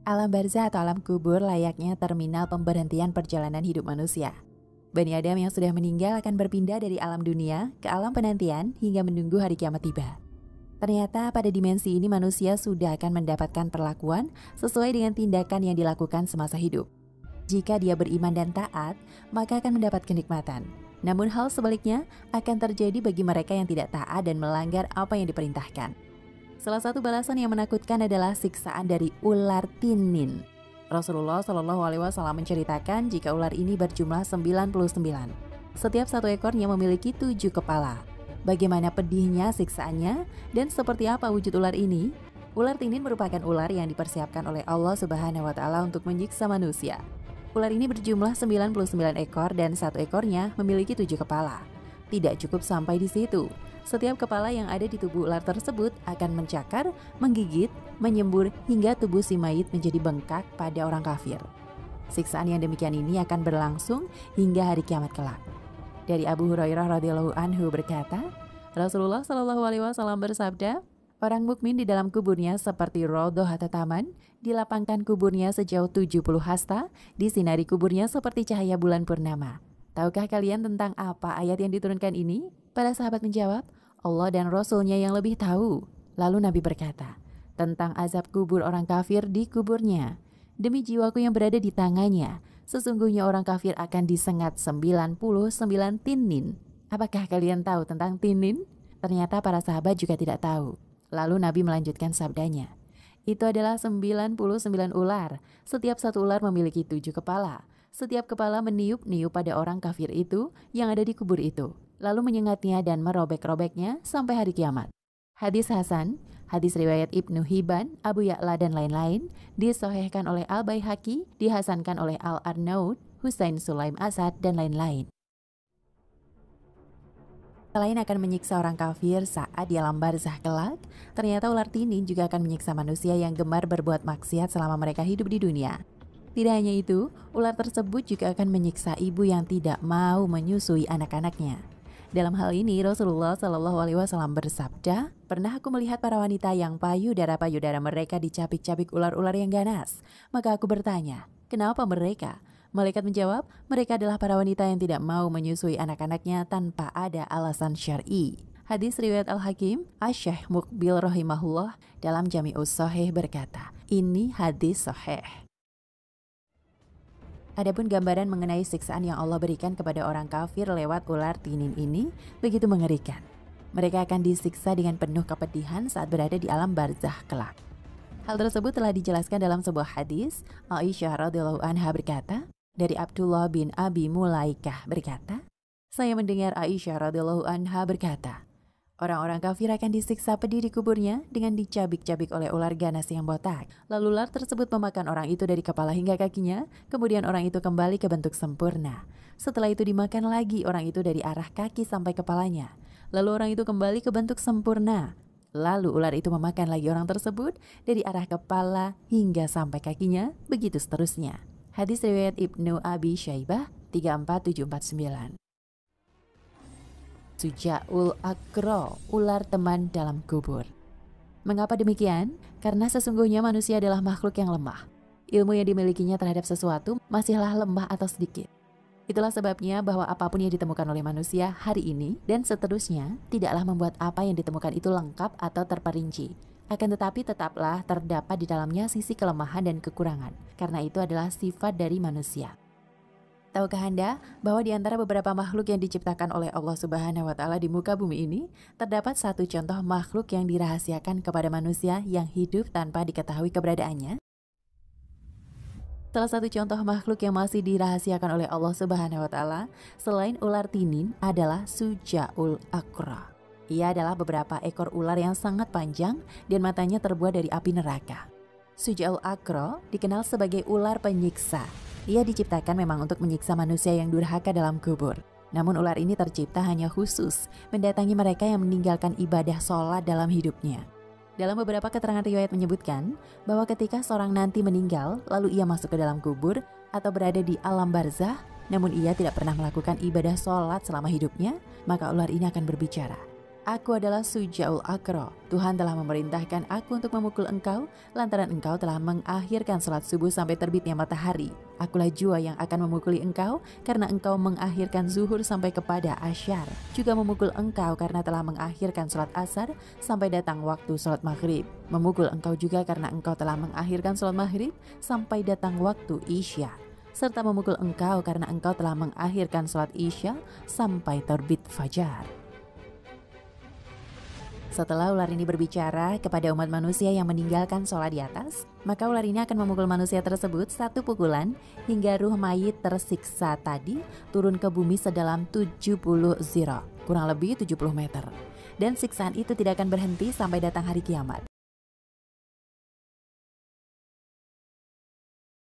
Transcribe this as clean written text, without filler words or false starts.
Alam barzah atau alam kubur layaknya terminal pemberhentian perjalanan hidup manusia. Bani Adam yang sudah meninggal akan berpindah dari alam dunia ke alam penantian hingga menunggu hari kiamat tiba. Ternyata pada dimensi ini manusia sudah akan mendapatkan perlakuan sesuai dengan tindakan yang dilakukan semasa hidup. Jika dia beriman dan taat, maka akan mendapat kenikmatan. Namun hal sebaliknya akan terjadi bagi mereka yang tidak taat dan melanggar apa yang diperintahkan. Salah satu balasan yang menakutkan adalah siksaan dari ular tinin. Rasulullah Shallallahu Alaihi Wasallam menceritakan jika ular ini berjumlah 99. Setiap satu ekornya memiliki 7 kepala. Bagaimana pedihnya siksaannya dan seperti apa wujud ular ini? Ular tinin merupakan ular yang dipersiapkan oleh Allah Subhanahu Wa Taala untuk menyiksa manusia. Ular ini berjumlah 99 ekor dan satu ekornya memiliki 7 kepala. Tidak cukup sampai di situ. Setiap kepala yang ada di tubuh ular tersebut akan mencakar, menggigit, menyembur hingga tubuh si mayit menjadi bengkak pada orang kafir. Siksaan yang demikian ini akan berlangsung hingga hari kiamat kelak. Dari Abu Hurairah radhiyallahu anhu berkata, Rasulullah Shallallahu Alaihi Wasallam bersabda, orang mukmin di dalam kuburnya seperti rodoh atau taman, dilapangkan kuburnya sejauh 70 hasta, disinari kuburnya seperti cahaya bulan purnama. Tahukah kalian tentang apa ayat yang diturunkan ini? Para sahabat menjawab, Allah dan Rasulnya yang lebih tahu. Lalu Nabi berkata, tentang azab kubur orang kafir di kuburnya. Demi jiwaku yang berada di tangannya, sesungguhnya orang kafir akan disengat 99 tinin. Apakah kalian tahu tentang tinin? Ternyata para sahabat juga tidak tahu. Lalu Nabi melanjutkan sabdanya, itu adalah 99 ular. Setiap satu ular memiliki 7 kepala. Setiap kepala meniup-niup pada orang kafir itu yang ada di kubur itu, lalu menyengatnya dan merobek-robeknya sampai hari kiamat. Hadis Hasan, hadis riwayat Ibnu Hibban, Abu Ya'la dan lain-lain, disahihkan oleh Al-Baihaqi, dihasankan oleh Al-Arnaud, Husain Sulaim Asad dan lain-lain. Selain akan menyiksa orang kafir saat di alam barzah kelak, ternyata ular tinin juga akan menyiksa manusia yang gemar berbuat maksiat selama mereka hidup di dunia. Tidak hanya itu, ular tersebut juga akan menyiksa ibu yang tidak mau menyusui anak-anaknya. Dalam hal ini, Rasulullah Shallallahu Alaihi Wasallam bersabda, pernah aku melihat para wanita yang payudara mereka dicabik-cabik ular-ular yang ganas. Maka aku bertanya, kenapa mereka? Malaikat menjawab, mereka adalah para wanita yang tidak mau menyusui anak-anaknya tanpa ada alasan syar'i. Hadis riwayat Al-Hakim, Asy-Syaikh Muqbil rahimahullah dalam Jami'us Shahih berkata, ini hadis sahih. Adapun gambaran mengenai siksaan yang Allah berikan kepada orang kafir lewat ular tinin ini begitu mengerikan. Mereka akan disiksa dengan penuh kepedihan saat berada di alam barzah kelak. Hal tersebut telah dijelaskan dalam sebuah hadis. Aisyah radhiyallahu anha berkata, dari Abdullah bin Abi Mulaikah berkata, saya mendengar Aisyah radhiyallahu anha berkata, orang-orang kafir akan disiksa pedih di kuburnya dengan dicabik-cabik oleh ular ganas yang botak. Lalu ular tersebut memakan orang itu dari kepala hingga kakinya, kemudian orang itu kembali ke bentuk sempurna. Setelah itu dimakan lagi orang itu dari arah kaki sampai kepalanya. Lalu orang itu kembali ke bentuk sempurna. Lalu ular itu memakan lagi orang tersebut dari arah kepala hingga sampai kakinya, begitu seterusnya. Hadis riwayat Ibnu Abi Syaibah 34749. Sujaul Akro, ular teman dalam kubur. Mengapa demikian? Karena sesungguhnya manusia adalah makhluk yang lemah. Ilmu yang dimilikinya terhadap sesuatu masihlah lemah atau sedikit. Itulah sebabnya bahwa apapun yang ditemukan oleh manusia hari ini dan seterusnya tidaklah membuat apa yang ditemukan itu lengkap atau terperinci. Akan tetapi tetaplah terdapat di dalamnya sisi kelemahan dan kekurangan, karena itu adalah sifat dari manusia. Tahukah Anda bahwa di antara beberapa makhluk yang diciptakan oleh Allah Subhanahu wa Ta'ala di muka bumi ini, terdapat satu contoh makhluk yang dirahasiakan kepada manusia yang hidup tanpa diketahui keberadaannya? Salah satu contoh makhluk yang masih dirahasiakan oleh Allah Subhanahu wa Ta'ala selain ular tinin adalah Sujaul Akra. Ia adalah beberapa ekor ular yang sangat panjang dan matanya terbuat dari api neraka. Sujaul Akra dikenal sebagai ular penyiksa. Ia diciptakan memang untuk menyiksa manusia yang durhaka dalam kubur. Namun ular ini tercipta hanya khusus mendatangi mereka yang meninggalkan ibadah sholat dalam hidupnya. Dalam beberapa keterangan riwayat menyebutkan bahwa ketika seorang nanti meninggal lalu ia masuk ke dalam kubur atau berada di alam barzah, namun ia tidak pernah melakukan ibadah sholat selama hidupnya, maka ular ini akan berbicara. Aku adalah Sujaul Akro. Tuhan telah memerintahkan aku untuk memukul engkau, lantaran engkau telah mengakhirkan salat subuh sampai terbitnya matahari. Akulah jua yang akan memukuli engkau, karena engkau mengakhirkan zuhur sampai kepada asyar. Juga memukul engkau karena telah mengakhirkan salat asar sampai datang waktu salat maghrib. Memukul engkau juga karena engkau telah mengakhirkan salat maghrib sampai datang waktu isya. Serta memukul engkau karena engkau telah mengakhirkan salat isya sampai terbit fajar. Setelah ular ini berbicara kepada umat manusia yang meninggalkan sholat di atas, maka ular ini akan memukul manusia tersebut satu pukulan hingga ruh mayit tersiksa tadi turun ke bumi sedalam 70 zira, kurang lebih 70 meter. Dan siksaan itu tidak akan berhenti sampai datang hari kiamat.